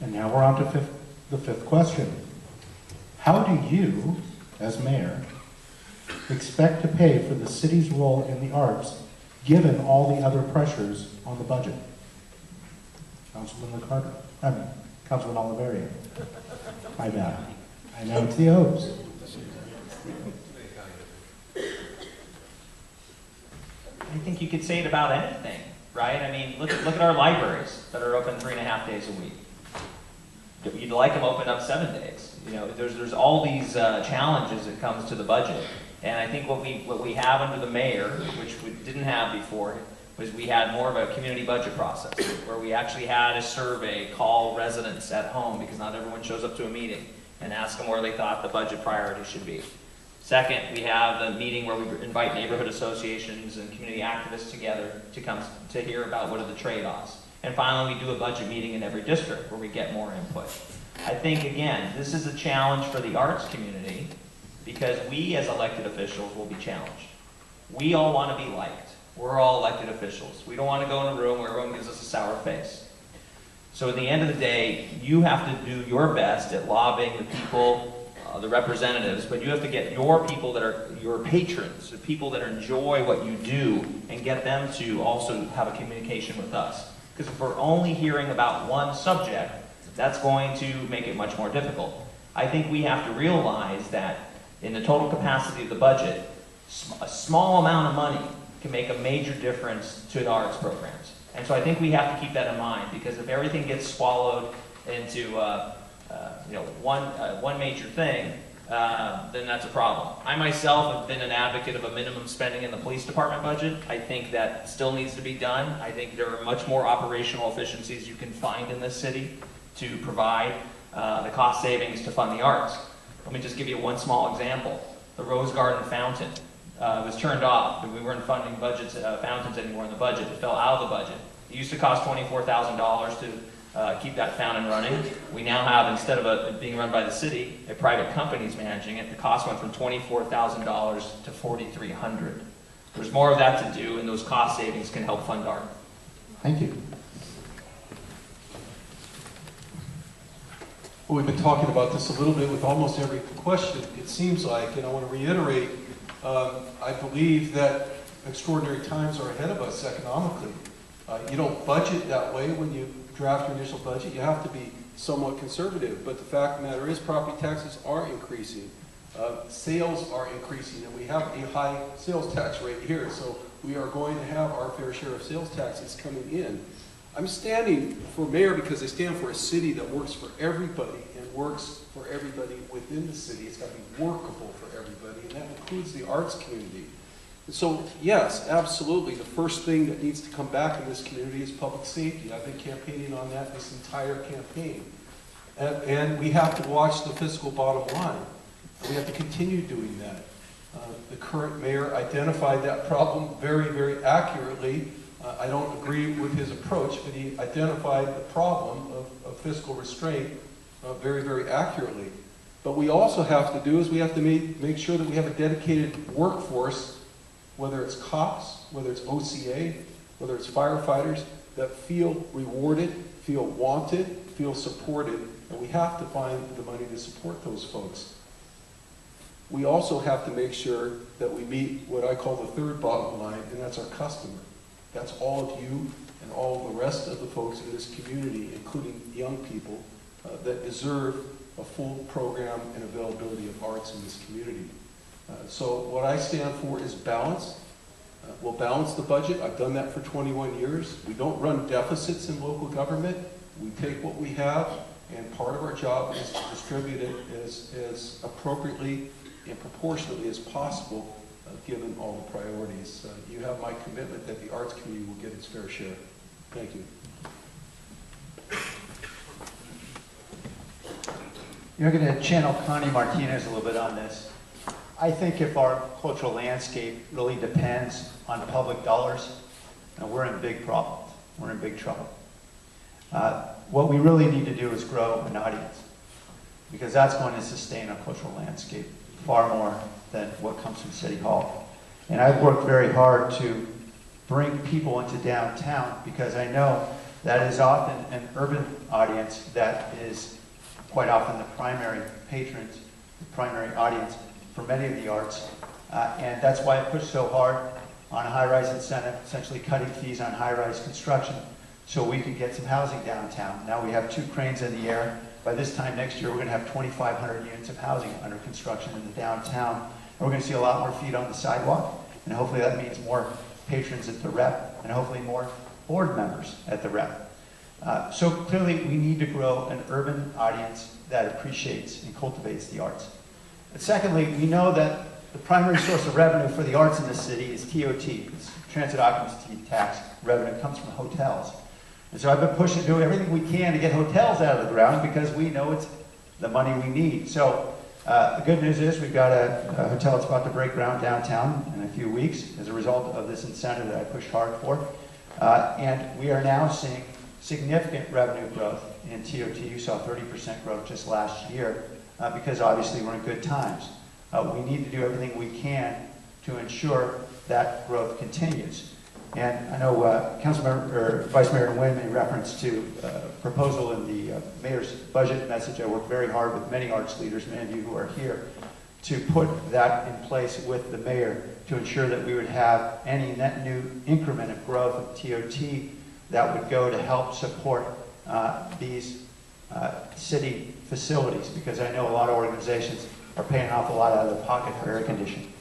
And now we're on to the fifth question. How do you, as mayor, expect to pay for the city's role in the arts, given all the other pressures on the budget? Councilman Ricardo, Councilman Oliveria. My bad. I know it's the O's. I think you could say it about anything, right? I mean, look at our libraries that are open 3.5 days a week. You'd like them open up 7 days. You know, there's all these challenges that comes to the budget. And I think what we have under the mayor, which we didn't have before, was we had more of a community budget process where we actually had a survey, call residents at home, because not everyone shows up to a meeting, and ask them where they thought the budget priority should be. Second, we have the meeting where we invite neighborhood associations and community activists together to come to hear about what are the trade-offs. And finally, we do a budget meeting in every district where we get more input. I think, again, this is a challenge for the arts community because we as elected officials will be challenged. We all want to be liked. We're all elected officials. We don't want to go in a room where everyone gives us a sour face. So at the end of the day, you have to do your best at lobbying the people, the representatives, but you have to get your people that are your patrons, the people that enjoy what you do, and get them to also have a communication with us. Because if we're only hearing about one subject, that's going to make it much more difficult. I think we have to realize that in the total capacity of the budget, a small amount of money can make a major difference to the arts programs. And so I think we have to keep that in mind, because if everything gets swallowed into one major thing, then that's a problem. I myself have been an advocate of a minimum spending in the police department budget. I think that still needs to be done. I think there are much more operational efficiencies you can find in this city to provide the cost savings to fund the arts. Let me just give you one small example. The Rose Garden fountain was turned off. We weren't funding fountains anymore in the budget. It fell out of the budget. It used to cost $24,000 to keep that fountain running. We now have, instead of it being run by the city, a private company is managing it. The cost went from $24,000 to $4,300. There's more of that to do, and those cost savings can help fund art. Thank you. Well, we've been talking about this a little bit with almost every question, it seems like, and I want to reiterate, I believe that extraordinary times are ahead of us economically. You don't budget that way when you draft your initial budget. You have to be somewhat conservative, but the fact of the matter is property taxes are increasing. Sales are increasing, and we have a high sales tax rate here, so we are going to have our fair share of sales taxes coming in. I'm standing for mayor because I stand for a city that works for everybody and works for everybody within the city. It's got to be workable for everybody, and that includes the arts community. And so, yes, absolutely, the first thing that needs to come back in this community is public safety. I've been campaigning on that this entire campaign. And we have to watch the fiscal bottom line. We have to continue doing that. The current mayor identified that problem very, very accurately. I don't agree with his approach, but he identified the problem of fiscal restraint very, very accurately. But we also have to do is we have to make sure that we have a dedicated workforce, whether it's cops, whether it's OCA, whether it's firefighters, that feel rewarded, feel wanted, feel supported, and we have to find the money to support those folks. We also have to make sure that we meet what I call the third bottom line, and that's our customer. That's all of you and all of the rest of the folks in this community, including young people, that deserve a full program and availability of arts in this community. So what I stand for is balance. We'll balance the budget. I've done that for 21 years. We don't run deficits in local government. We take what we have, and part of our job is to distribute it as appropriately and proportionately as possible, given all the priorities. You have my commitment that the arts community will get its fair share. Thank you. You're going to channel Connie Martinez a little bit on this. I think if our cultural landscape really depends on public dollars, we're in big problems. We're in big trouble. What we really need to do is grow an audience, because that's going to sustain our cultural landscape far more than what comes from City Hall. And I've worked very hard to bring people into downtown, because I know that is often an urban audience that is quite often the primary patrons, the primary audience for many of the arts. And that's why I pushed so hard on a high-rise incentive, essentially cutting fees on high-rise construction so we could get some housing downtown. Now we have 2 cranes in the air. By this time next year, we're going to have 2,500 units of housing under construction in the downtown. And we're going to see a lot more feet on the sidewalk. And hopefully that means more patrons at the Rep and hopefully more board members at the Rep. So clearly we need to grow an urban audience that appreciates and cultivates the arts. And secondly, we know that the primary source of revenue for the arts in the city is TOT, it's transit occupancy tax revenue, comes from hotels. And so I've been pushing to do everything we can to get hotels out of the ground because we know it's the money we need. So the good news is we've got a hotel that's about to break ground downtown in a few weeks as a result of this incentive that I pushed hard for. And we are now seeing significant revenue growth in TOT. You saw 30% growth just last year because obviously we're in good times. We need to do everything we can to ensure that growth continues. And I know Vice Mayor Nguyen made reference to a proposal in the mayor's budget message. I worked very hard with many arts leaders, many of you who are here, to put that in place with the mayor to ensure that we would have any net new increment of growth of TOT that would go to help support these city facilities, because I know a lot of organizations are paying an awful lot out of their pocket for air conditioning.